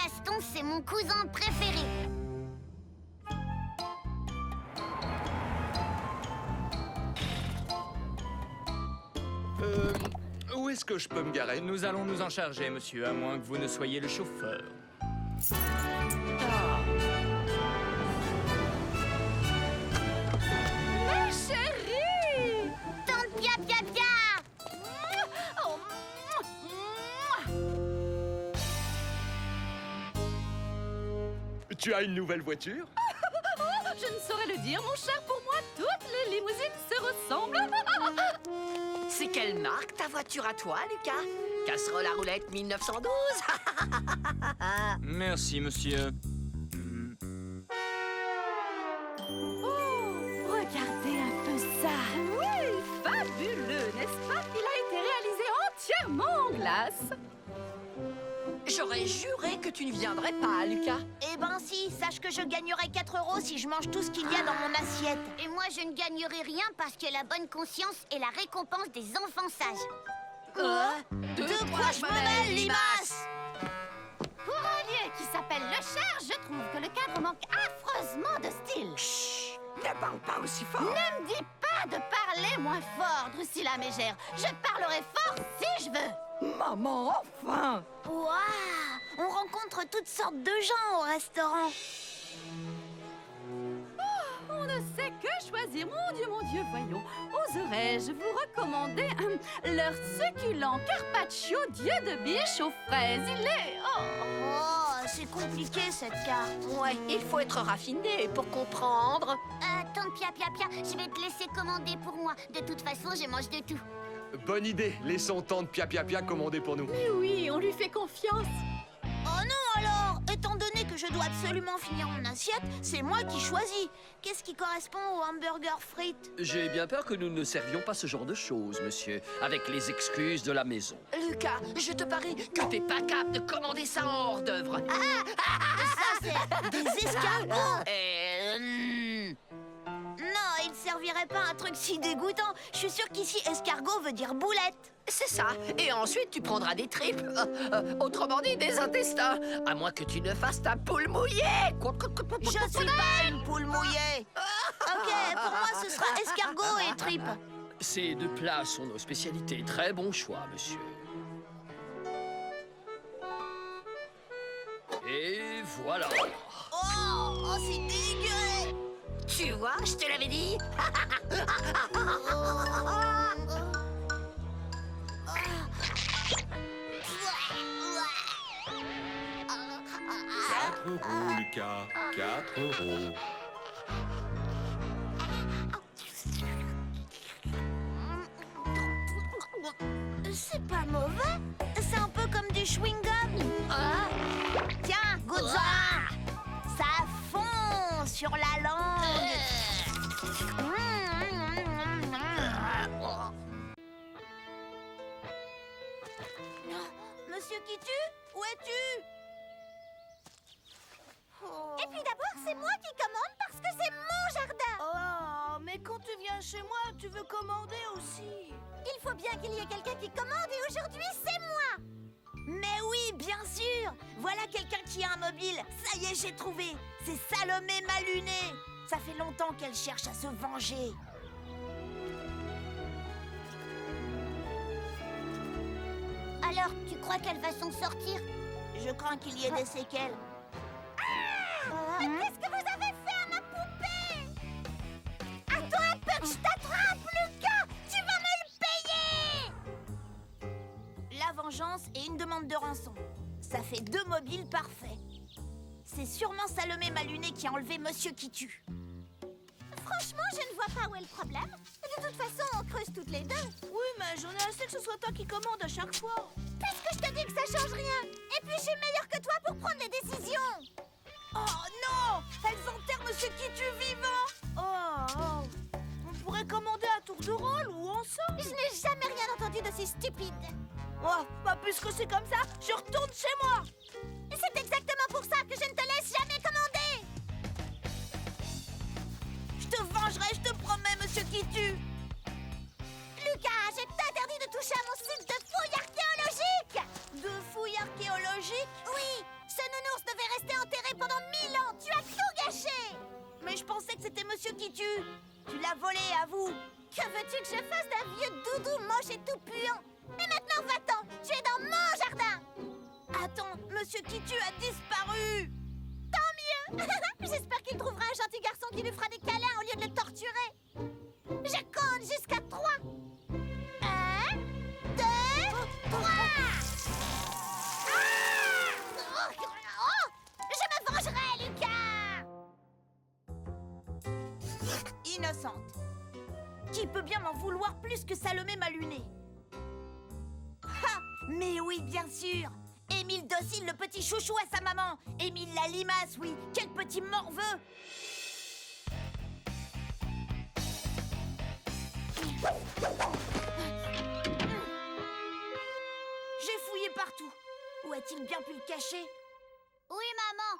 Gaston, c'est mon cousin préféré. Où est-ce que je peux me garer? Nous allons nous en charger, monsieur, à moins que vous ne soyez le chauffeur. Ma chérie! Tante Pia Pia Pia! Oh, Tu as une nouvelle voiture? je ne saurais le dire, mon cher. Pour moi, toutes les limousines se ressemblent. C'est quelle marque ta voiture à toi, Lucas? Casserole à roulette 1912? Merci, monsieur. Oh, regardez un peu ça. Oui, fabuleux, n'est-ce pas? Il a été réalisé entièrement en glace. J'aurais juré que tu ne viendrais pas, Lucas. Eh ben si, sache que je gagnerai 4 € si je mange tout ce qu'il y a dans mon assiette. Et moi, je ne gagnerai rien parce que la bonne conscience est la récompense des enfants sages. De quoi je me mêle, limace? Pour un lieu qui s'appelle Le Cher, je trouve que le cadre manque affreusement de style. Chut, ne parle pas aussi fort. Ne me dis pas de parler moins fort, Drusilla Mégère. Je parlerai fort si je veux. Maman, enfin! Waouh! On rencontre toutes sortes de gens au restaurant. On ne sait que choisir. Mon Dieu, voyons. Oserais-je vous recommander leur succulent carpaccio Dieu de biche aux fraises? Il est... Oh, c'est compliqué cette carte. Ouais, il faut être raffiné pour comprendre. Tante Pia Pia Pia, je vais te laisser commander pour moi. De toute façon, je mange de tout. Bonne idée, laissons tante Pia Pia Pia commander pour nous. Mais oui, on lui fait confiance. Oh non alors! Étant donné que je dois absolument finir mon assiette, c'est moi qui choisis. Qu'est-ce qui correspond au hamburger frites? J'ai bien peur que nous ne servions pas ce genre de choses, monsieur, avec les excuses de la maison. Lucas, je te parie que t'es pas capable de commander ça en hors d'œuvre. Ça, c'est des escargots! Euh, Non, il ne servirait pas un truc si dégoûtant. Je suis sûre qu'ici, escargot veut dire boulette. C'est ça. Et ensuite, tu prendras des tripes. Autrement dit, des intestins. À moins que tu ne fasses ta poule mouillée. Je suis pas une poule mouillée. Ok, pour moi, ce sera escargot et tripes. Ces deux plats sont nos spécialités. Très bon choix, monsieur. Et voilà. Oh, c'est dégueu. Tu vois, je te l'avais dit. €, Lucas. 4 €. C'est pas mauvais. C'est un peu comme du chewing-gum. Tiens, goûte-en. Ça fond sur la langue. Monsieur Kitu, où es-tu? Et puis d'abord, c'est moi qui commande parce que c'est mon jardin. Oh, mais quand tu viens chez moi, tu veux commander aussi. Il faut bien qu'il y ait quelqu'un qui commande et aujourd'hui, c'est moi. Mais oui, bien sûr. Voilà quelqu'un qui a un mobile. Ça y est, j'ai trouvé. C'est Salomé Maluné. Ça fait longtemps qu'elle cherche à se venger. Alors, tu crois qu'elle va s'en sortir? Je crains qu'il y ait des séquelles. Mais qu'est-ce que vous avez fait à ma poupée? Attends un peu que je t'attrape, Lucas. Tu vas me le payer. La vengeance et une demande de rançon. Ça fait 2 mobiles parfaits. C'est sûrement Salomé Maluné qui a enlevé Monsieur qui tue. Franchement, je ne vois pas où est le problème. De toute façon, on creuse toutes les deux. Oui, mais j'en ai assez que ce soit toi qui commande à chaque fois. Puisque je te dis que ça change rien. Et puis, je suis meilleure que toi pour prendre les décisions. Oh non! Elles enterrent Monsieur qui tue vivant! Oh. On pourrait commander à tour de rôle ou ensemble. Je n'ai jamais rien entendu de si stupide. Oh, pas puisque c'est comme ça, je retourne chez moi! C'est exactement pour ça que je ne te laisse jamais commander. Je te vengerai, je te promets, Monsieur qui tue! Lucas, je t'interdis de toucher à mon site de fouilles archéologiques. De fouilles archéologiques? Oui, ce nounours mais je pensais que c'était Monsieur qui tue. Tu l'as volé, avoue. Que veux-tu que je fasse d'un vieux doudou moche et tout puant? Et maintenant, va-t'en! Tu es dans mon jardin! Attends, Monsieur qui tue a disparu. Tant mieux! J'espère qu'il trouvera un gentil garçon qui lui fera des câlins au lieu de le torturer. Je compte jusqu'à 3. 1, 2, 3! Je me vengerai, Lucas! Innocente. Qui peut bien m'en vouloir plus que Salomé m'a luné? Ha! Mais oui, bien sûr. Émile Docile, le petit chouchou à sa maman. Émile la limace, oui. Quel petit morveux. J'ai fouillé partout. Où a-t-il bien pu le cacher? Oui, maman.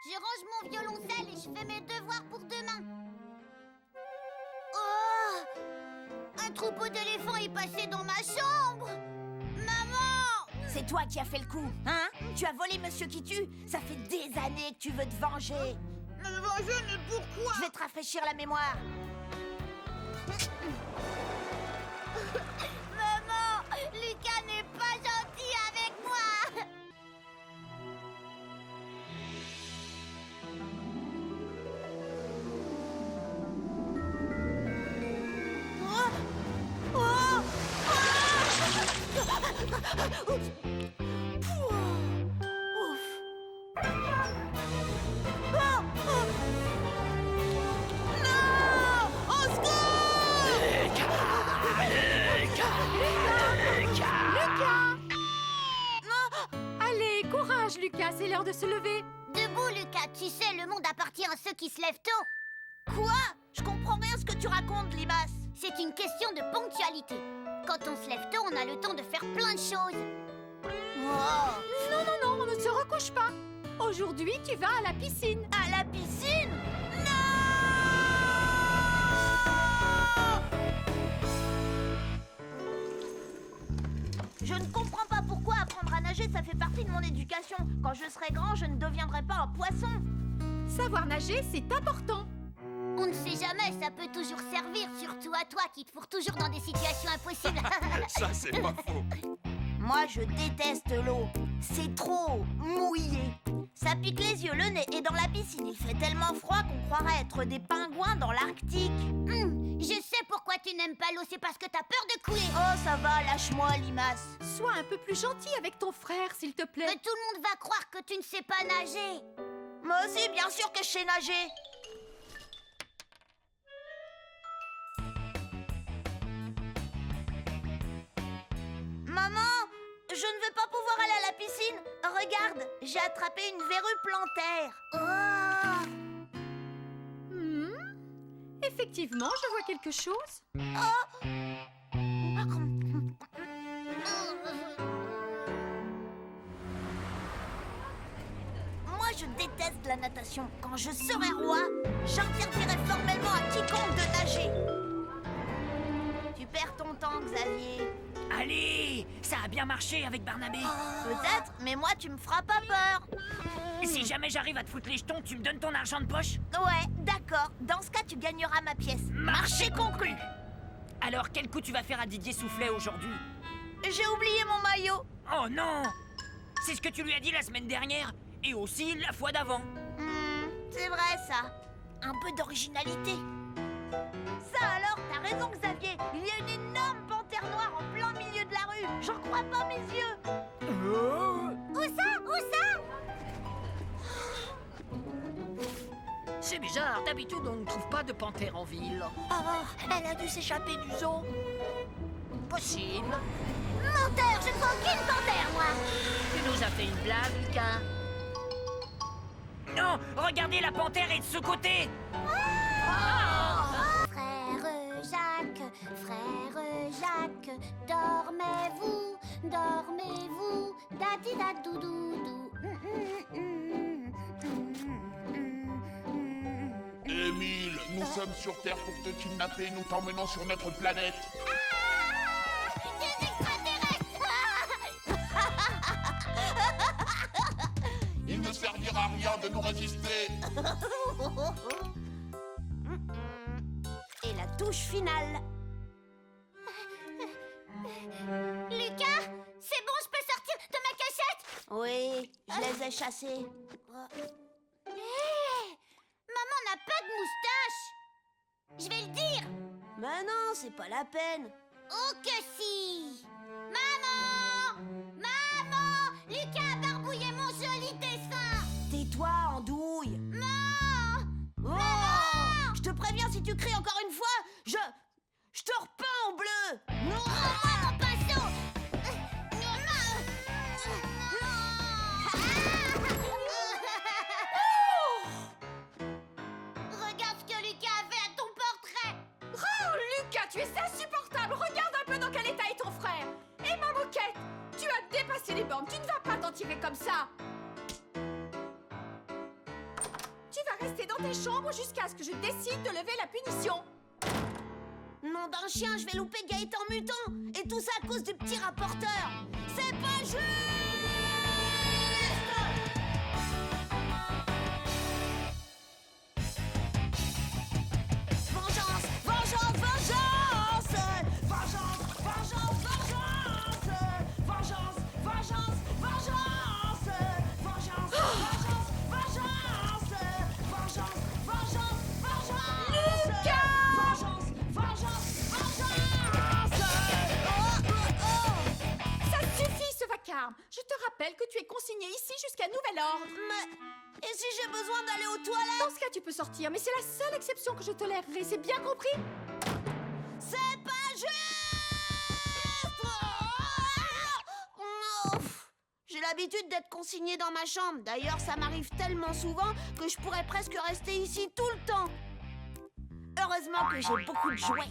Je range mon violoncelle et je fais mes devoirs pour demain. Oh! Un troupeau d'éléphants est passé dans ma chambre. Maman! C'est toi qui as fait le coup, hein? Tu as volé Monsieur qui tue. Ça fait des années que tu veux te venger. Me venger, mais pourquoi? Je vais te rafraîchir la mémoire. Maman! Lucas n'est pas gentil avec moi! Allez, courage, Lucas, c'est l'heure de se lever. Debout, Lucas, tu sais, le monde appartient à ceux qui se lèvent tôt. Quoi? Je comprends rien ce que tu racontes, limace. C'est une question de ponctualité. Quand on se lève tôt, on a le temps de faire plein de choses. Oh. Non, non, non, on ne se recouche pas. Aujourd'hui, tu vas à la piscine. À la piscine? Je ne comprends pas pourquoi apprendre à nager, ça fait partie de mon éducation. Quand je serai grand, je ne deviendrai pas un poisson. Savoir nager, c'est important. On ne sait jamais, ça peut toujours servir, surtout à toi qui te fourre toujours dans des situations impossibles. Ça, c'est pas faux. Moi, je déteste l'eau. C'est trop mouillé. Ça pique les yeux, le nez, et dans la piscine, il fait tellement froid qu'on croirait être des pingouins dans l'Arctique. Je sais pourquoi tu n'aimes pas l'eau, c'est parce que t'as peur de couler. Oh, ça va, lâche-moi, limace. Sois un peu plus gentil avec ton frère, s'il te plaît. Mais tout le monde va croire que tu ne sais pas nager. Moi aussi, bien sûr que je sais nager. Maman, je ne veux pas pouvoir aller à la piscine. Regarde, j'ai attrapé une verrue plantaire. Oh! Effectivement, je vois quelque chose. Moi, je déteste la natation. Quand je serai roi, j'interdirai formellement à quiconque de nager. Tu perds ton temps, Xavier. Allez, ça a bien marché avec Barnabé. Peut-être, mais moi, tu me feras pas peur. Si jamais j'arrive à te foutre les jetons, tu me donnes ton argent de poche? Ouais, d'accord. Dans ce cas, tu gagneras ma pièce. Marché conclu. Alors, quel coup tu vas faire à Didier Soufflet aujourd'hui? J'ai oublié mon maillot. Oh non! C'est ce que tu lui as dit la semaine dernière, et aussi la fois d'avant. C'est vrai, ça. Un peu d'originalité. Ça alors, t'as raison, Xavier. Il y a une énorme panthère noire en plein milieu de la rue. J'en crois pas mes yeux. Où ça? Où ça? C'est bizarre, d'habitude on ne trouve pas de panthère en ville. Oh, elle a dû s'échapper du zoo. Possible. Menteur, je ne vois aucune panthère, moi. Tu nous as fait une blague, Lucas. Non, regardez, la panthère est de ce côté. Frère Jacques, dormez-vous, dormez-vous, da-di-da-dou-dou-dou. Émile, nous sommes sur Terre pour te kidnapper, nous t'emmenons sur notre planète. Des extraterrestres! Il ne servira à rien de nous résister. touche finale. Lucas, c'est bon, je peux sortir de ma cachette? Oui, je les ai chassés. Hé, maman n'a pas de moustache. Je vais le dire. Mais non, c'est pas la peine. Oh que si. Maman! Maman! Lucas a barbouillé mon joli dessin. Tais-toi, andouille. Non! Oh, je te préviens, si tu cries encore une fois, je te repeins en bleu. Non. Rends-moi mon pinceau. Regarde ce que Lucas a fait à ton portrait. Oh, Lucas, tu es insupportable. Regarde un peu dans quel état est ton frère. Et ma moquette, tu as dépassé les bornes. Tu ne vas pas t'en tirer comme ça. Tu vas rester dans tes chambres jusqu'à ce que je décide de lever la punition. Nom d'un chien, je vais louper Gaëtan mutant. Et tout ça à cause du petit rapporteur. C'est pas juste. Vengeance, vengeance, vengeance. Vengeance, vengeance, vengeance. Vengeance, vengeance, vengeance. Vengeance, vengeance, vengeance. Vengeance, vengeance, vengeance. Lucas! Vengeance, vengeance, vengeance. Ça suffit ce vacarme. Je te rappelle que tu es consigné ici jusqu'à nouvel ordre. Mais et si j'ai besoin d'aller aux toilettes? Dans ce cas, tu peux sortir, mais c'est la seule exception que je tolérerai. C'est bien compris? C'est pas juste. Oh, j'ai l'habitude d'être consignée dans ma chambre. D'ailleurs, ça m'arrive tellement souvent que je pourrais presque rester ici tout le temps. Heureusement que j'ai beaucoup de jouets.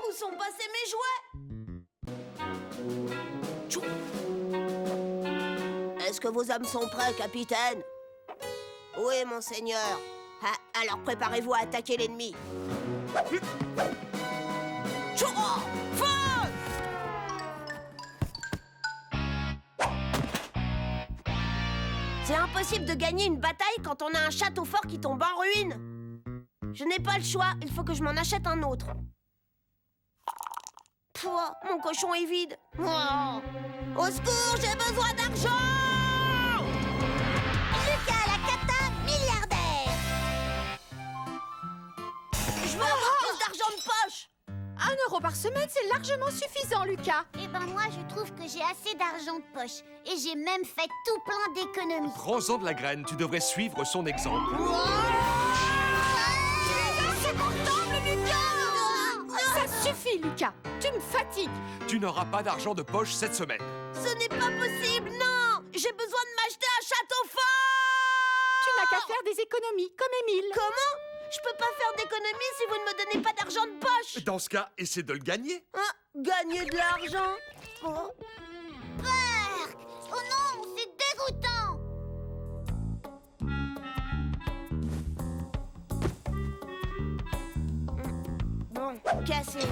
Où sont passés mes jouets? Tchou. Est-ce que vos hommes sont prêts, capitaine? Oui, monseigneur. Ah, alors préparez-vous à attaquer l'ennemi. Tchou. Feu! C'est impossible de gagner une bataille quand on a un château fort qui tombe en ruine. Je n'ai pas le choix, il faut que je m'en achète un autre. Pouah, mon cochon est vide. Oh. Au secours, j'ai besoin d'argent! Lucas la cata milliardaire. Je veux avoir plus d'argent de poche! 1 euro par semaine, c'est largement suffisant, Lucas. Eh ben moi, je trouve que j'ai assez d'argent de poche. Et j'ai même fait tout plein d'économies. Prends-en de la graine, tu devrais suivre son exemple. Ça suffit, Lucas. Tu me fatigues. Tu n'auras pas d'argent de poche cette semaine. Ce n'est pas possible, non! J'ai besoin de m'acheter un château fort! Tu n'as qu'à faire des économies, comme Émile. Comment? Je peux pas faire d'économie si vous ne me donnez pas d'argent de poche! Dans ce cas, essaie de le gagner. Hein? Gagner de l'argent? Oh. Berk! Oh non, c'est dégoûtant. Bon, cassé.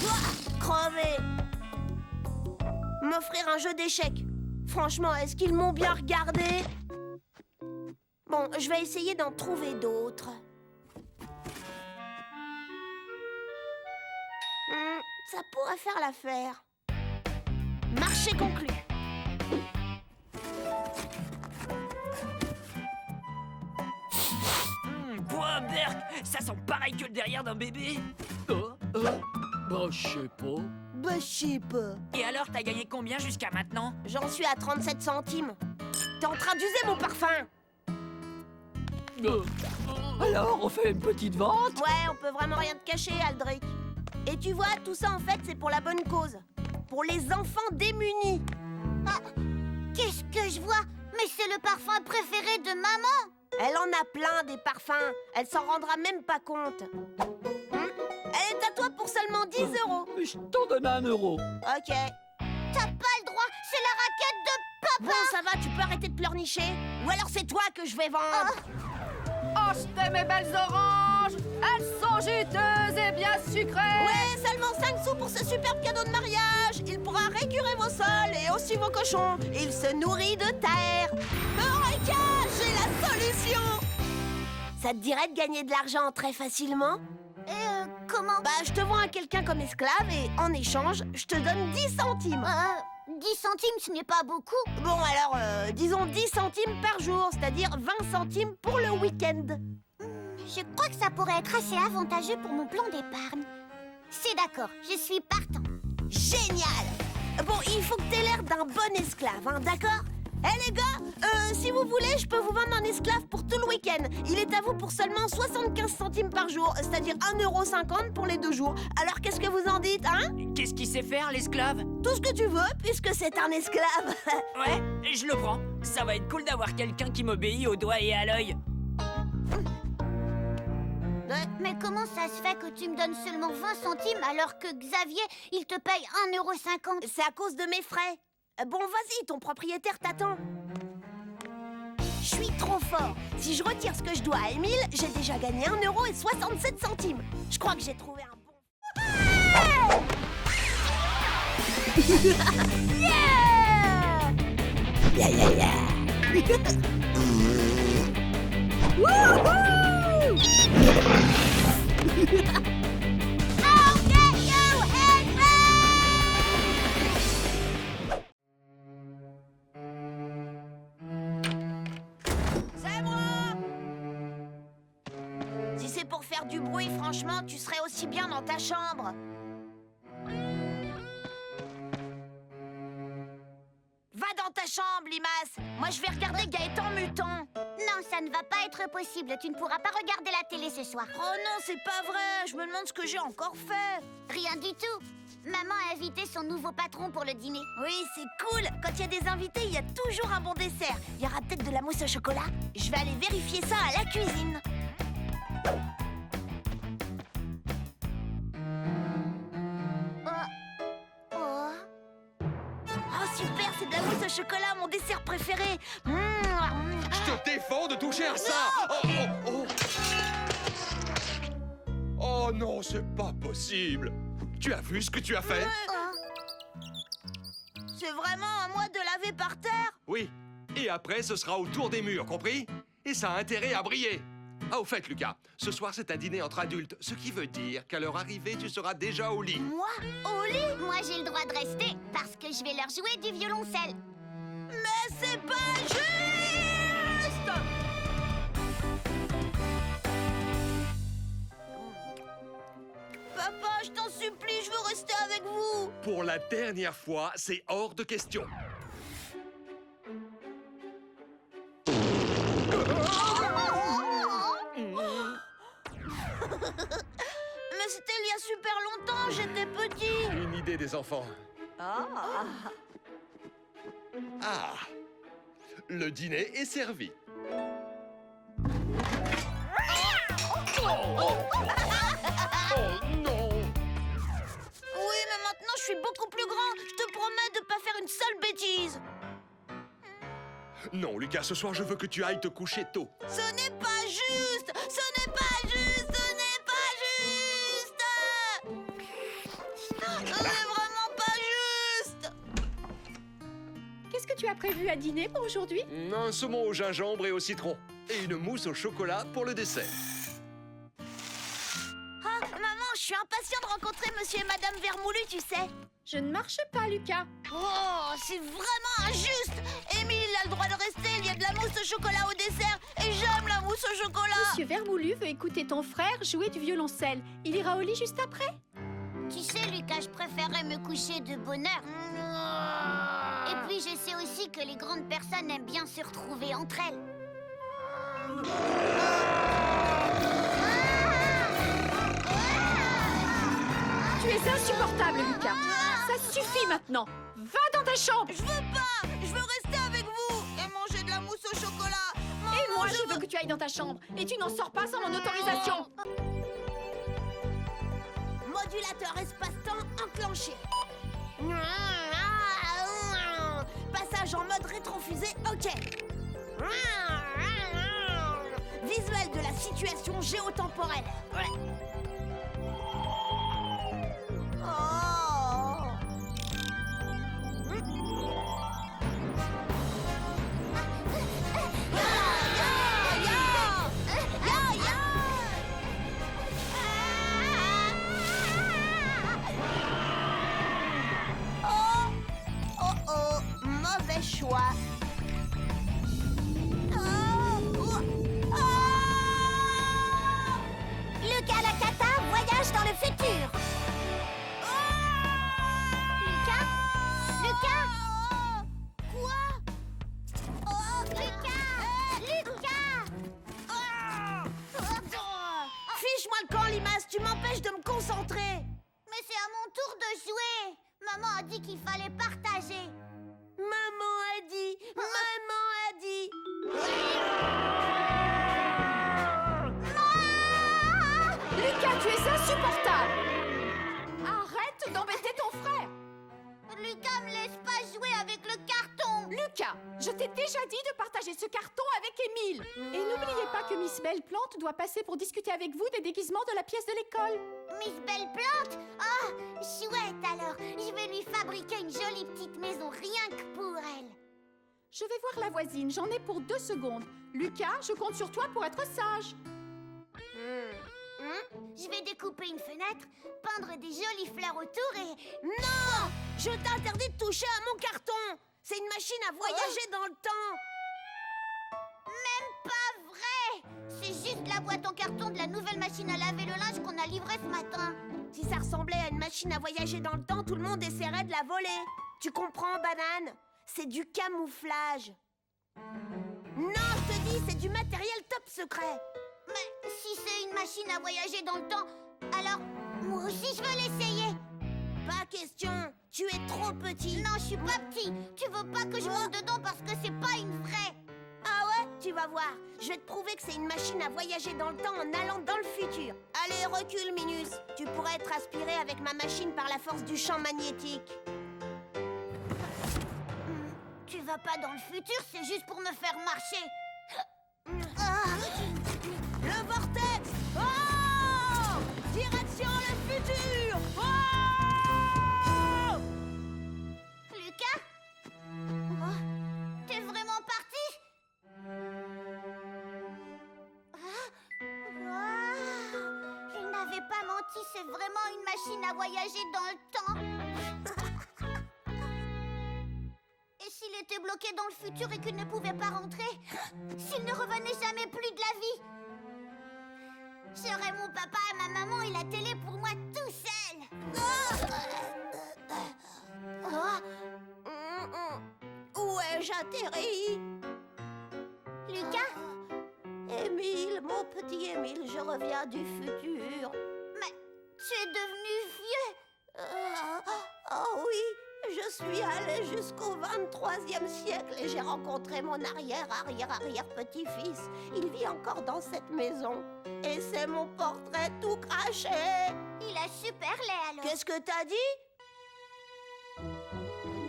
Ouah, crevé. M'offrir un jeu d'échecs. Franchement, est-ce qu'ils m'ont bien regardé? Bon, je vais essayer d'en trouver d'autres. Ça pourrait faire l'affaire. Marché conclu. Quoi, Berk? Ça sent pareil que le derrière d'un bébé. Bah, je sais pas. Bah, je sais pas. Et alors, t'as gagné combien jusqu'à maintenant? J'en suis à 37 centimes. T'es en train d'user mon parfum. Alors, on fait une petite vente? Ouais, on peut vraiment rien te cacher, Aldric. Et tu vois, tout ça, en fait, c'est pour la bonne cause. Pour les enfants démunis. Ah, qu'est-ce que je vois? Mais c'est le parfum préféré de maman. Elle en a plein des parfums. Elle s'en rendra même pas compte. Elle est à toi pour seulement 10 €. Je t'en donne 1 euro. Ok. T'as pas le droit, c'est la raquette de papa. Bon, ça va, tu peux arrêter de pleurnicher. Ou alors c'est toi que je vais vendre. Achetez mes belles oranges. Elles sont juteuses et bien sucrées. Ouais, seulement 5 sous pour ce superbe cadeau de mariage. Il pourra récurer vos sols et aussi vos cochons. Il se nourrit de terre. Eureka, j'ai la solution. Ça te dirait de gagner de l'argent très facilement? Comment? Bah, je te vends à quelqu'un comme esclave et en échange, je te donne 10 centimes. 10 centimes, ce n'est pas beaucoup. Bon, alors, disons 10 centimes par jour, c'est-à-dire 20 centimes pour le week-end. Je crois que ça pourrait être assez avantageux pour mon plan d'épargne. C'est d'accord, je suis partant. Génial! Bon, il faut que t'aies l'air d'un bon esclave, hein, d'accord? Les gars, si vous voulez, je peux vous vendre un esclave pour tout le week-end. Il est à vous pour seulement 75 centimes par jour, c'est-à-dire 1,50 € pour les 2 jours. Alors qu'est-ce que vous en dites, hein? Qu'est-ce qu'il sait faire, l'esclave? Tout ce que tu veux, puisque c'est un esclave. Ouais, je le prends. Ça va être cool d'avoir quelqu'un qui m'obéit au doigt et à l'œil. Mais comment ça se fait que tu me donnes seulement 20 centimes alors que Xavier, il te paye 1,50 €? C'est à cause de mes frais. Bon, vas-y, ton propriétaire t'attend. Je suis trop fort. Si je retire ce que je dois à Émile, j'ai déjà gagné 1,67 €. Je crois que j'ai trouvé un bon... Yeah! C'est moi! Si c'est pour faire du bruit, franchement, tu serais aussi bien dans ta chambre. Va dans ta chambre, Limace. Moi, je vais regarder Gaëtan Mutant. Non, ça ne va pas être possible. Tu ne pourras pas regarder la télé ce soir. Oh non, c'est pas vrai. Je me demande ce que j'ai encore fait. Rien du tout. Maman a invité son nouveau patron pour le dîner. Oui, c'est cool. Quand il y a des invités, il y a toujours un bon dessert. Il y aura peut-être de la mousse au chocolat. Je vais aller vérifier ça à la cuisine. Oh, super, c'est de la mousse au chocolat, mon dessert préféré. Je te défends de toucher à ça. Oh non, c'est pas possible. Tu as vu ce que tu as fait? C'est vraiment à moi de laver par terre? Oui. Et après, ce sera autour des murs, compris? Et ça a intérêt à briller. Ah, au fait, Lucas, ce soir, c'est un dîner entre adultes, ce qui veut dire qu'à leur arrivée, tu seras déjà au lit. Moi? Au lit? Moi, j'ai le droit de rester parce que je vais leur jouer du violoncelle. Mais c'est pas juste! Papa, je t'en supplie, je veux rester avec vous. Pour la dernière fois, c'est hors de question. Mais c'était il y a super longtemps, j'étais petit. Une idée des enfants. Ah, le dîner est servi. Oh non! Oui, mais maintenant je suis beaucoup plus grand. Je te promets de pas faire une seule bêtise. Non, Lucas, ce soir, je veux que tu ailles te coucher tôt. Ce n'est pas juste! Ce n'est pas juste! Ce n'est pas juste! Ce n'est vraiment pas juste! Qu'est-ce que tu as prévu à dîner pour aujourd'hui? Un saumon au gingembre et au citron. Et une mousse au chocolat pour le dessert. Ah, maman, je suis impatient de rencontrer monsieur et madame Vermoulu, tu sais. Je ne marche pas, Lucas. Oh, c'est vraiment injuste! Émile a le droit de rester, il y a de la mousse au chocolat au dessert, et j'aime la mousse au chocolat! Monsieur Vermoulu veut écouter ton frère jouer du violoncelle. Il ira au lit juste après. Tu sais, Lucas, je préférerais me coucher de bonne heure. Et puis, je sais aussi que les grandes personnes aiment bien se retrouver entre elles. Tu es insupportable, Lucas. Ça suffit maintenant. Va dans ta chambre. Je veux pas! Je veux rester avec vous et manger de la Non, je veux que tu ailles dans ta chambre. Et tu n'en sors pas sans mon autorisation. Modulateur espace-temps enclenché. Passage en mode rétrofusée, ok. Visuel de la situation géotemporelle. Oh. Mauvais choix. Lucas Lacata voyage dans le futur. Lucas? Lucas? Quoi? Lucas! Fiche-moi le camp, Limace, tu m'empêches de me concentrer. Mais c'est à mon tour de jouer. Maman a dit qu'il fallait partager. Maman a dit. Lucas, tu es insupportable. Arrête d'embêter ton frère. Lucas me laisse pas jouer avec le carton. Lucas, je t'ai déjà dit de partager ce carton avec Émile. Et n'oubliez pas que Miss Belle-Plante doit passer pour discuter avec vous des déguisements de la pièce de l'école. Miss Belle-Plante? Oh, chouette alors. Je vais lui fabriquer une jolie petite maison rien que pour elle. Je vais voir la voisine, j'en ai pour 2 secondes. Lucas, je compte sur toi pour être sage. Je vais découper une fenêtre, peindre des jolies fleurs autour et... Non! Je t'interdis de toucher à mon carton. C'est une machine à voyager dans le temps. Même pas vrai! C'est juste la boîte en carton de la nouvelle machine à laver le linge qu'on a livrée ce matin. Si ça ressemblait à une machine à voyager dans le temps, tout le monde essaierait de la voler. Tu comprends, banane? C'est du camouflage. Non, je te dis, c'est du matériel top secret. Mais si c'est une machine à voyager dans le temps, alors moi aussi je veux l'essayer. Pas question, tu es trop petit. Non, je suis pas petit. Tu veux pas que je monte dedans parce que c'est pas une vraie. Ah ouais? Tu vas voir. Je vais te prouver que c'est une machine à voyager dans le temps en allant dans le futur. Allez, recule, Minus. Tu pourrais être aspiré avec ma machine par la force du champ magnétique. Tu vas pas dans le futur, c'est juste pour me faire marcher. Le vortex! Oh! Direction le futur! Oh! Lucas? Oh, t'es vraiment parti? Il n'avait pas menti, c'est vraiment une machine à voyager dans le temps. Et s'il était bloqué dans le futur et qu'il ne pouvait pas rentrer? S'il ne revenait jamais plus de la vie? J'aurais mon papa et ma maman et la télé pour moi tout seul. Où ai-je atterri? Lucas? Émile, mon petit Émile, je reviens du futur. Mais tu es devenu vieux. Oh oui, je suis allée jusqu'au 23e siècle et j'ai rencontré mon arrière-arrière-arrière-petit-fils. Il vit encore dans cette maison. Et c'est mon portrait tout craché. Il a super laid alors. Qu'est-ce que t'as dit?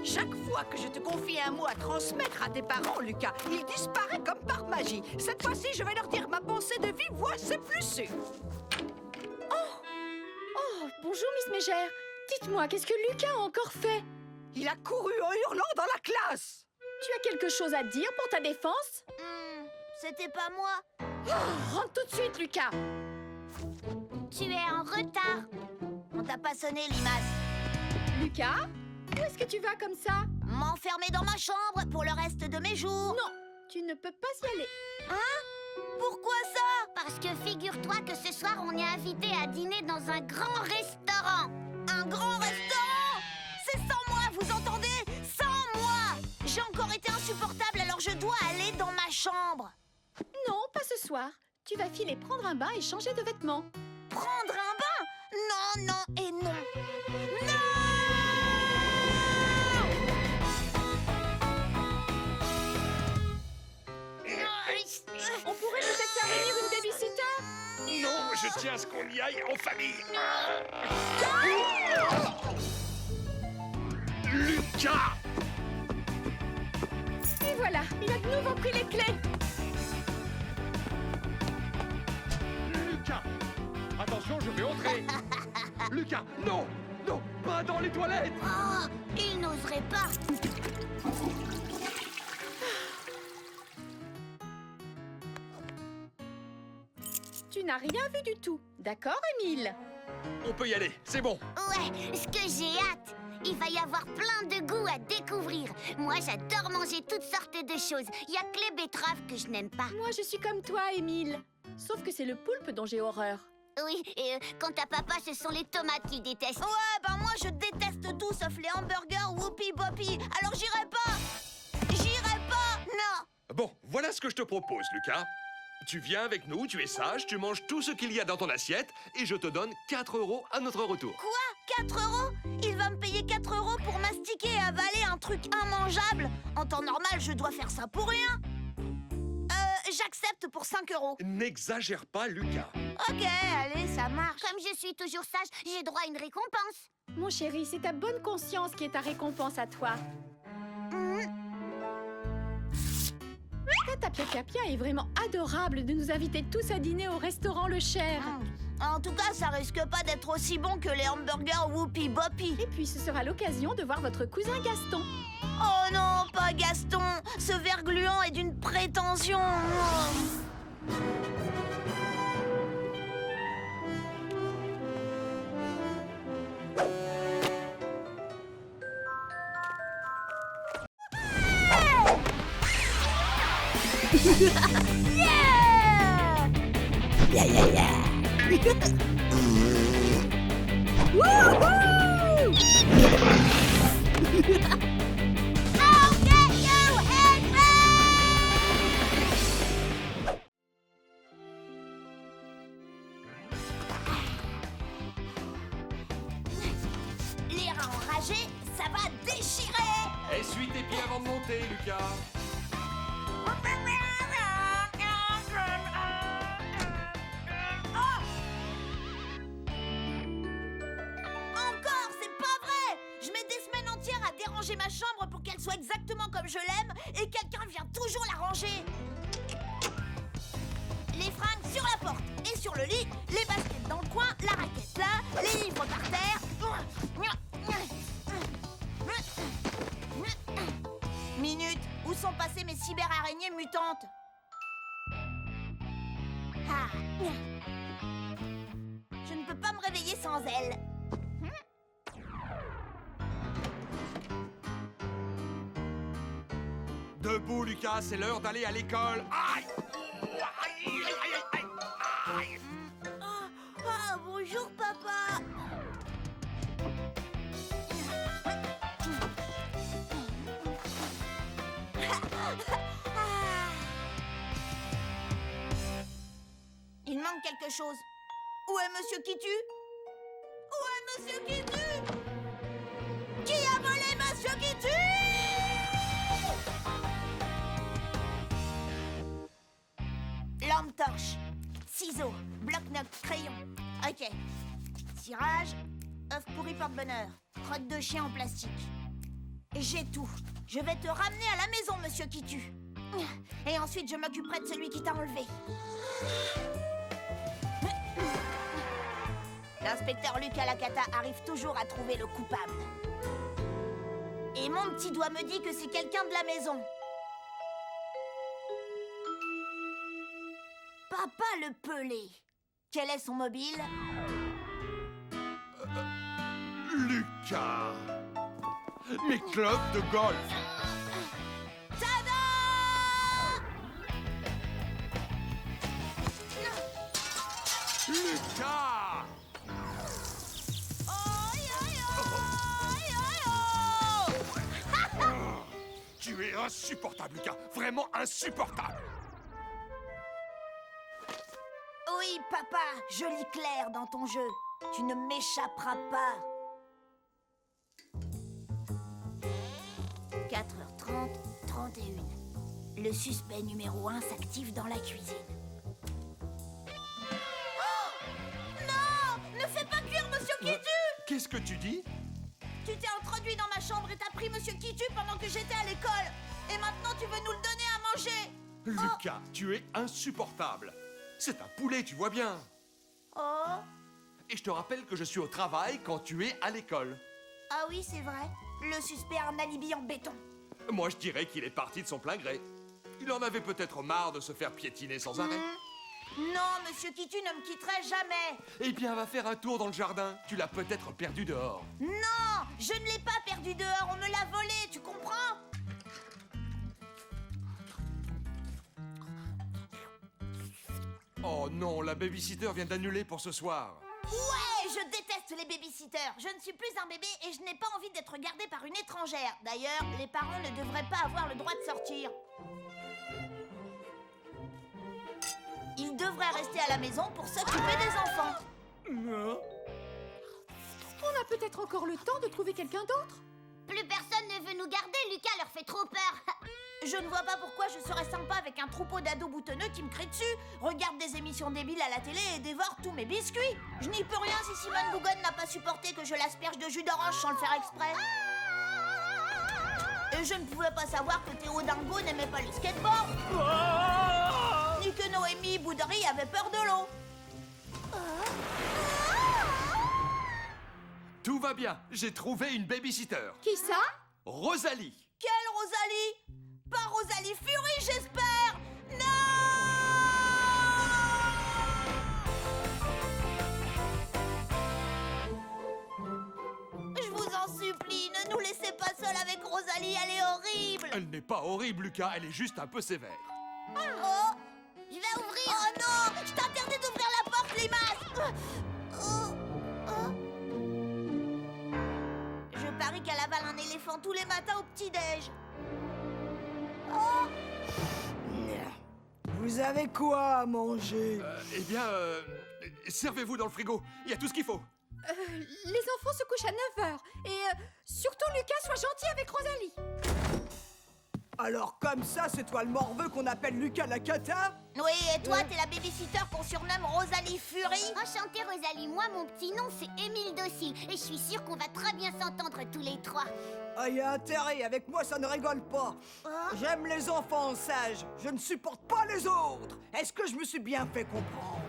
Chaque fois que je te confie un mot à transmettre à tes parents, Lucas, il disparaît comme par magie. Cette fois-ci, je vais leur dire ma pensée de vive voix, c'est plus sûr. Oh, bonjour Miss Mégère. Dites-moi, qu'est-ce que Lucas a encore fait? Il a couru en hurlant dans la classe. Tu as quelque chose à dire pour ta défense? C'était pas moi. Rentre tout de suite, Lucas. Tu es en retard. On t'a pas sonné, Limace. Lucas, où est-ce que tu vas comme ça? M'enfermer dans ma chambre pour le reste de mes jours. Non, tu ne peux pas y aller. Pourquoi ça? Parce que figure-toi que ce soir, on est invité à dîner dans un grand restaurant. Un grand restaurant? C'est sans moi, vous entendez? Sans moi! J'ai encore été insupportable, alors je dois aller dans ma chambre. Non, pas ce soir. Tu vas filer prendre un bain et changer de vêtements. Prendre un bain? Non, non et non. je tiens à ce qu'on y aille en famille. Lucas! Et voilà, il a de nouveau pris les clés. Lucas! Attention, je vais entrer. Lucas, non! Non, pas dans les toilettes! Oh, il n'oserait pas. Tu n'as rien vu du tout. D'accord, Émile? On peut y aller, c'est bon. Ouais, ce que j'ai hâte. Il va y avoir plein de goûts à découvrir. Moi, j'adore manger toutes sortes de choses. Il y a que les betteraves que je n'aime pas. Moi, je suis comme toi, Émile. Sauf que c'est le poulpe dont j'ai horreur. Oui, et quant à papa, ce sont les tomates qu'il déteste. Ouais, ben moi je déteste tout sauf les hamburgers Whoopi Boppy. Alors j'irai pas. J'irai pas. Non. Bon, voilà ce que je te propose, Lucas. Tu viens avec nous, tu es sage, tu manges tout ce qu'il y a dans ton assiette et je te donne 4 € à notre retour. Quoi? 4 €? Il va me payer 4 € pour mastiquer et avaler un truc immangeable? En temps normal, je dois faire ça pour rien. J'accepte pour 5 €. N'exagère pas, Lucas. Ok, allez, ça marche. Comme je suis toujours sage, j'ai droit à une récompense. Mon chéri, c'est ta bonne conscience qui est ta récompense à toi. Tata Pia est vraiment adorable de nous inviter tous à dîner au restaurant Le Cher. En tout cas, ça risque pas d'être aussi bon que les hamburgers Whoopi Boppy. Et puis, ce sera l'occasion de voir votre cousin Gaston. Oh non, pas Gaston. Ce ver gluant est d'une prétention. Les reins enragés, ça va déchirer. Essuie tes pieds avant de monter, Lucas. Encore, c'est pas vrai. Je mets des semaines entières à déranger ma chambre pour qu'elle soit exactement comme je l'aime et quelqu'un vient toujours la ranger. Les fringues sur la porte et sur le lit, les baskets dans le coin, la raquette là, les livres par terre. Minute, où sont passées mes cyber-araignées mutantes? Ah. Je ne peux pas me réveiller sans elles. Debout, Lucas, c'est l'heure d'aller à l'école. Aïe! Bonjour, papa. Il manque quelque chose. Où est Monsieur qui tue? Où est Monsieur qui tue? Qui a volé Monsieur qui tue? Lampe torche, ciseaux, bloc-notes, crayon. Ok. Cirage, œuf pourri porte-bonheur, crotte de chien en plastique. J'ai tout. Je vais te ramener à la maison, Monsieur qui tue. Et ensuite, je m'occuperai de celui qui t'a enlevé. L'inspecteur Lucas Lacata arrive toujours à trouver le coupable. Et mon petit doigt me dit que c'est quelqu'un de la maison. Papa le pelé. Quel est son mobile? Lucas! Mes clubs de golf! Tada! Lucas! Tu es insupportable, Lucas! Vraiment insupportable! Oui, papa, je lis clair dans ton jeu. Tu ne m'échapperas pas. 4h30, 31. Le suspect numéro 1 s'active dans la cuisine. Oh! Kitu! Qu'est-ce que tu dis? Tu t'es introduit dans ma chambre et t'as pris Monsieur Kitu pendant que j'étais à l'école. Et maintenant tu veux nous le donner à manger. Lucas, tu es insupportable. C'est un poulet, tu vois bien. Oh. Et je te rappelle que je suis au travail quand tu es à l'école. Ah oui, c'est vrai. Le suspect a un alibi en béton. Moi, je dirais qu'il est parti de son plein gré. Il en avait peut-être marre de se faire piétiner sans arrêt. Non, Monsieur Kitu ne me quitterait jamais. Eh bien, va faire un tour dans le jardin. Tu l'as peut-être perdu dehors. Non, je ne l'ai pas perdu dehors, on me l'a volé, tu comprends? Oh non, la babysitter vient d'annuler pour ce soir. Ouais, je déteste les babysitters. Je ne suis plus un bébé et je n'ai pas envie d'être gardée par une étrangère. D'ailleurs, les parents ne devraient pas avoir le droit de sortir. Ils devraient rester à la maison pour s'occuper des enfants. On a peut-être encore le temps de trouver quelqu'un d'autre. Plus personne ne veut nous garder, Lucas leur fait trop peur. Je ne vois pas pourquoi je serais sympa avec un troupeau d'ados boutonneux qui me crient dessus, regarde des émissions débiles à la télé et dévore tous mes biscuits. Je n'y peux rien si Simone Bougon n'a pas supporté que je l'asperge de jus d'orange sans le faire exprès. Et je ne pouvais pas savoir que Théo Dingo n'aimait pas le skateboard. Ni que Noémie Bouderie avait peur de l'eau. Tout va bien, j'ai trouvé une babysitter. Qui ça? Rosalie. Quelle Rosalie? Pas Rosalie Fury, j'espère. Non! Je vous en supplie, ne nous laissez pas seuls avec Rosalie, elle est horrible. Elle n'est pas horrible, Lucas, elle est juste un peu sévère. Oh! Je vais ouvrir. Oh non! Je t'interdis d'ouvrir la porte, Limace. Je parie qu'elle avale un éléphant tous les matins au petit-déj. Vous avez quoi à manger? Eh bien, servez-vous dans le frigo, il y a tout ce qu'il faut. Les enfants se couchent à 9h. Et surtout, Lucas, sois gentil avec Rosalie. Alors comme ça, c'est toi le morveux qu'on appelle Lucas la cata? Oui, et toi, t'es la babysitter qu'on surnomme Rosalie Fury. Enchantée Rosalie, moi mon petit nom c'est Émile Docile et je suis sûre qu'on va très bien s'entendre tous les trois. Ah, y a intérêt, avec moi ça ne rigole pas. J'aime les enfants sages, je ne supporte pas les autres. Est-ce que je me suis bien fait comprendre?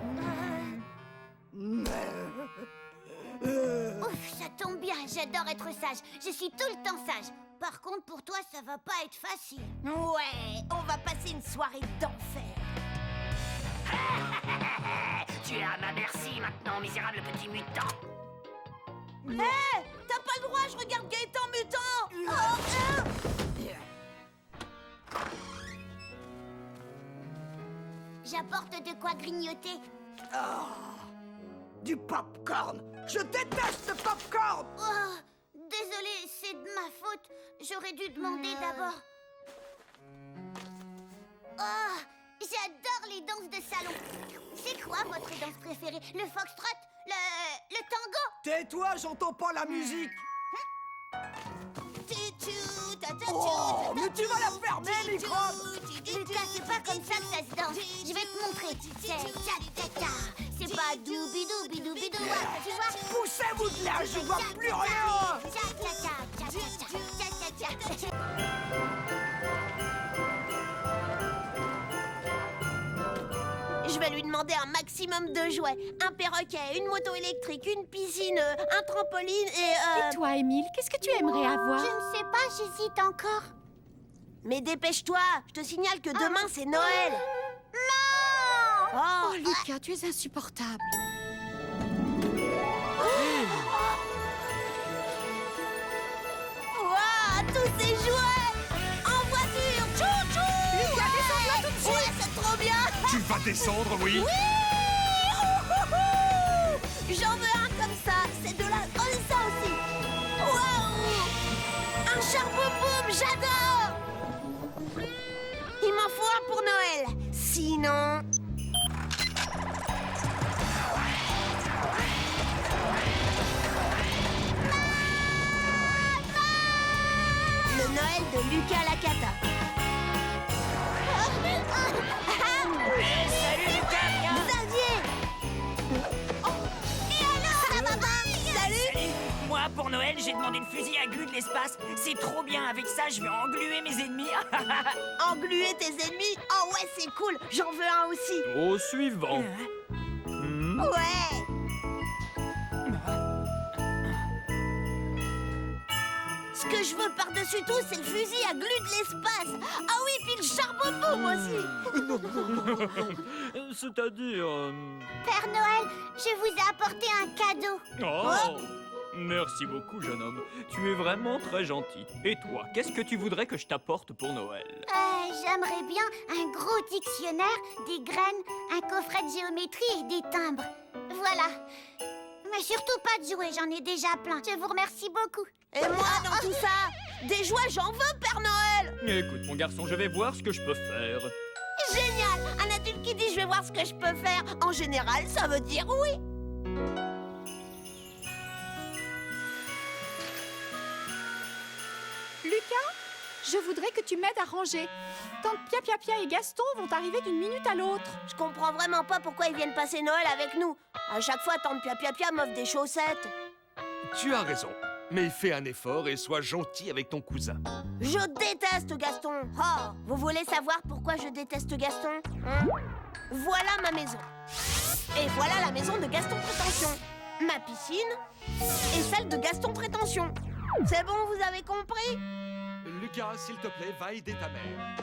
Ouf, ça tombe bien, j'adore être sage, je suis tout le temps sage. Par contre, pour toi, ça va pas être facile. Ouais, on va passer une soirée d'enfer. Tu es à ma merci maintenant, misérable petit mutant. Hé, t'as pas le droit, je regarde Gaëtan Mutant. J'apporte de quoi grignoter. Du popcorn. Je déteste le popcorn. Oh, désolée, c'est de ma faute. J'aurais dû demander d'abord. Oh, j'adore les danses de salon. C'est quoi votre danse préférée? Le foxtrot? Le tango? Tais-toi, j'entends pas la musique. Oh, mais tu vas la fermer, microbe. Lucas, c'est pas comme ça que ça se danse. Je vais te montrer. C'est tcha-tcha-tcha. C'est pas doubidou-bidou-bidou. Tu vois? Poussez-vous de là, je vois plus rien. Tcha-tcha-tcha, tcha-tcha-tcha, tcha-tcha-tcha. Je vais lui demander un maximum de jouets. Un perroquet, une moto électrique, une piscine, un trampoline et... Et toi, Émile, qu'est-ce que tu aimerais avoir? Je ne sais pas, j'hésite encore. Mais dépêche-toi, je te signale que demain c'est Noël. Non! Oh, Lucas, tu es insupportable. Waouh, tous ces jouets! En voiture, tchou-tchou! Lucas, descends-là tout de suite. Ouais, c'est trop bien! Tu vas descendre, oui? Oui! J'en veux un comme ça, c'est de la... Oh, ça aussi! Waouh! Un char-boum-boum, j'adore! Il m'en faut un pour Noël. Sinon... Le Noël de Lucas la cata. Salut Lucas, viens. Xavier! Et alors, ça va pas? Salut! fusil à glu de l'espace. C'est trop bien. Avec ça, je vais engluer mes ennemis. Engluer tes ennemis? Oh ouais, c'est cool. J'en veux un aussi. Au suivant. Ouais. Ce que je veux par-dessus tout, c'est le fusil à glu de l'espace. Ah oui, puis le charbon moi aussi. C'est-à-dire... Père Noël, je vous ai apporté un cadeau. Oh, merci beaucoup, jeune homme. Tu es vraiment très gentil. Et toi, qu'est-ce que tu voudrais que je t'apporte pour Noël? J'aimerais bien un gros dictionnaire, des graines, un coffret de géométrie et des timbres. Voilà. Mais surtout pas de jouets, j'en ai déjà plein. Je vous remercie beaucoup. Et moi, dans tout ça, des jouets, j'en veux, Père Noël. Écoute, mon garçon, je vais voir ce que je peux faire. Génial. Un adulte qui dit « je vais voir ce que je peux faire », en général, ça veut dire oui. Lucas, je voudrais que tu m'aides à ranger. Tante Pia et Gaston vont arriver d'une minute à l'autre. Je comprends vraiment pas pourquoi ils viennent passer Noël avec nous. À chaque fois, tante Pia m'offre des chaussettes. Tu as raison. Mais fais un effort et sois gentil avec ton cousin. Je déteste Gaston. Oh, vous voulez savoir pourquoi je déteste Gaston, hein? Voilà ma maison. Et voilà la maison de Gaston Prétention. Ma piscine et celle de Gaston Prétention. C'est bon, vous avez compris? Lucas, s'il te plaît, va aider ta mère.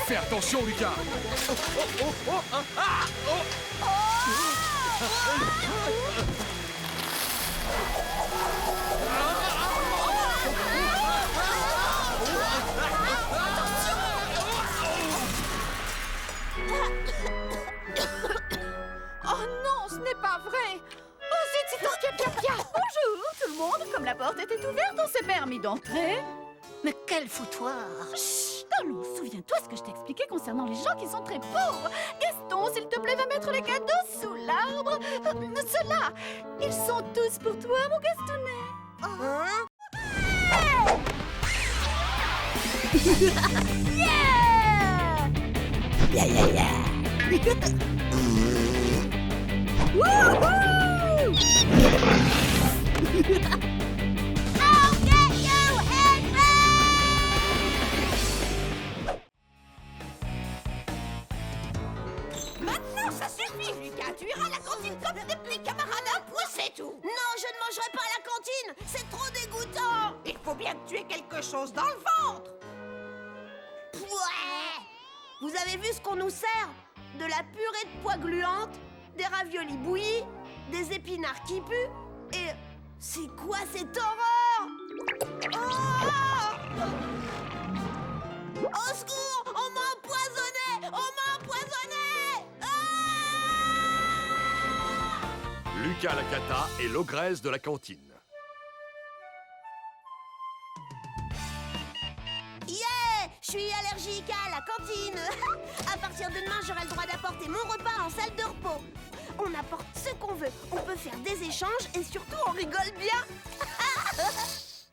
Fais attention, Lucas. Oh non, ce n'est pas vrai. Oh zut, c'est Tante Pia. Bonjour tout le monde, comme la porte était ouverte, on s'est permis d'entrer. Mais quel foutoir! Chut, allons, souviens-toi ce que je t'ai expliqué concernant les gens qui sont très pauvres. Gaston, s'il te plaît, va mettre les cadeaux sous l'arbre. Ceux-là, ils sont tous pour toi, mon Gastonnet. Hein? Maintenant, ça suffit, Lucas. Tu iras à la cantine comme tes petits camarades, un point, c'est tout. Non, je ne mangerai pas à la cantine! C'est trop dégoûtant! Il faut bien que tu aies quelque chose dans le ventre. Ouais! Vous avez vu ce qu'on nous sert? De la purée de pois gluante, des raviolis bouillis, des épinards qui puent, et... c'est quoi cette horreur? Oh! Au secours! On m'a empoisonné! On m'a empoisonné! Ah! Lucas Lacata est l'ogresse de la cantine. Yeah! Je suis allergique à la cantine! À partir de demain, j'aurai le droit d'apporter mon repas en salle de repos. On apporte ce qu'on veut, on peut faire des échanges et surtout on rigole bien!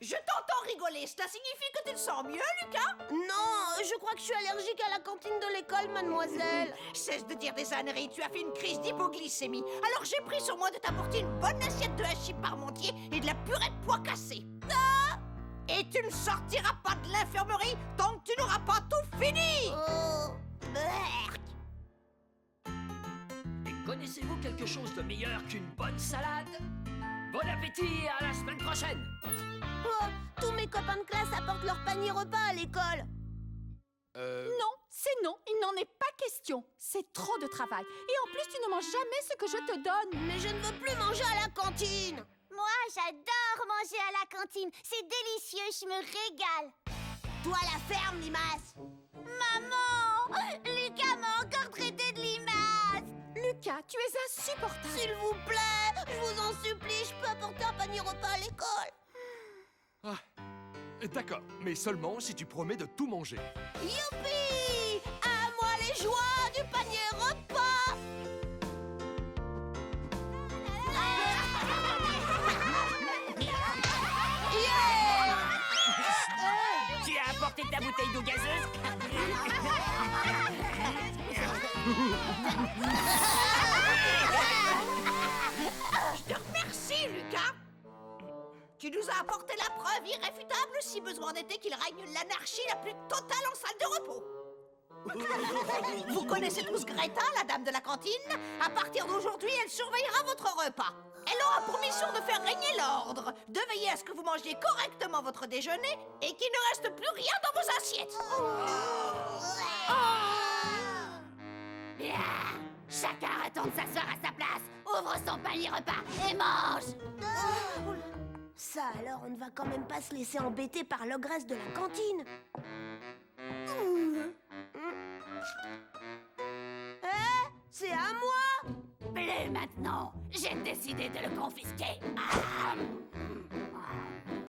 Je t'entends rigoler. Cela signifie que tu te sens mieux, Lucas? Non, je crois que je suis allergique à la cantine de l'école, mademoiselle. Cesse de dire des âneries. Tu as fait une crise d'hypoglycémie. Alors j'ai pris sur moi de t'apporter une bonne assiette de hachis parmentier et de la purée de pois cassés. Ah! Et tu ne sortiras pas de l'infirmerie tant que tu n'auras pas tout fini. Oh, merde. Et connaissez-vous quelque chose de meilleur qu'une bonne salade? Bon appétit et à la semaine prochaine! Oh, tous mes copains de classe apportent leur panier repas à l'école. Non, c'est non, il n'en est pas question. C'est trop de travail. Et en plus, tu ne manges jamais ce que je te donne. Mais je ne veux plus manger à la cantine. Moi, j'adore manger à la cantine. C'est délicieux, je me régale. Toi, la ferme, limace. Maman, Lucas m'a encore traité de limace. Lucas, tu es insupportable. S'il vous plaît, je vous en supplie, je peux apporter un panier repas à l'école. Ah, d'accord, mais seulement si tu promets de tout manger. Youpi! À moi les joies du panier repas! Yeah! Tu as apporté ta bouteille d'eau gazeuse? Je te remercie, Lucas. Tu nous as apporté la preuve irréfutable, si besoin était, qu'il règne l'anarchie la plus totale en salle de repos. Vous connaissez tous Greta, la dame de la cantine? À partir d'aujourd'hui, elle surveillera votre repas. Elle aura pour mission de faire régner l'ordre, de veiller à ce que vous mangiez correctement votre déjeuner et qu'il ne reste plus rien dans vos assiettes. Bien. Chacun retourne s'asseoir à sa place, ouvre son panier repas et mange. Ça alors, on ne va quand même pas se laisser embêter par l'ogresse de la cantine. C'est à moi. Plus maintenant. J'ai décidé de le confisquer. Ah.